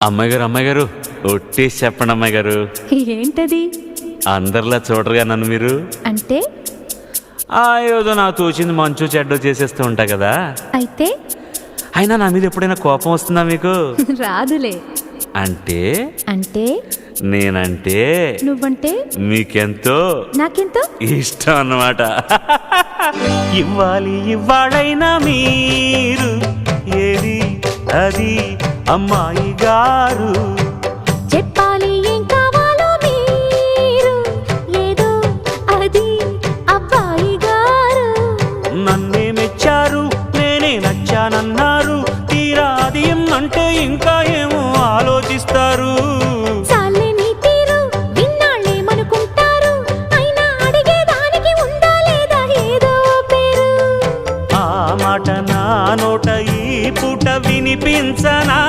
అమ్మాయి గారు ఒట్టేసి చెప్పండి అమ్మాయి గారు. ఏంటది? అందరిలా చూడరుగా నన్ను మీరు. అంటే ఏదో నాకు తోచింది మంచు చెడ్డో చేసేస్తూ ఉంటా కదా. అయితే అయినా నా మీద ఎప్పుడైనా కోపం వస్తుందా మీకు? రాదులే. అంటే అంటే నేనంటే నువ్వంటే మీకెంతో నాకెంతో ఇష్టం అన్నమాట. ఇవ్వాలైనా మీరు ఏది అది అమ్మాయి గారు, చెప్పాలి ఏం కావాలో మీరు ఏదో అది అబ్బాయి గారు. నన్నే మెచ్చారు నేనే నచ్చానన్నారు, తీరా అది అంటే ఇంకా ఏమో ఆలోచిస్తారు. చాలే నీ తీరు విన్నాళ్ళేమనుకుంటారు, అయినా అడిగేదానికి ఉందా లేదా ఏదో పేరు. ఆ మాట నా నోట ఈ పూట వినిపించనా?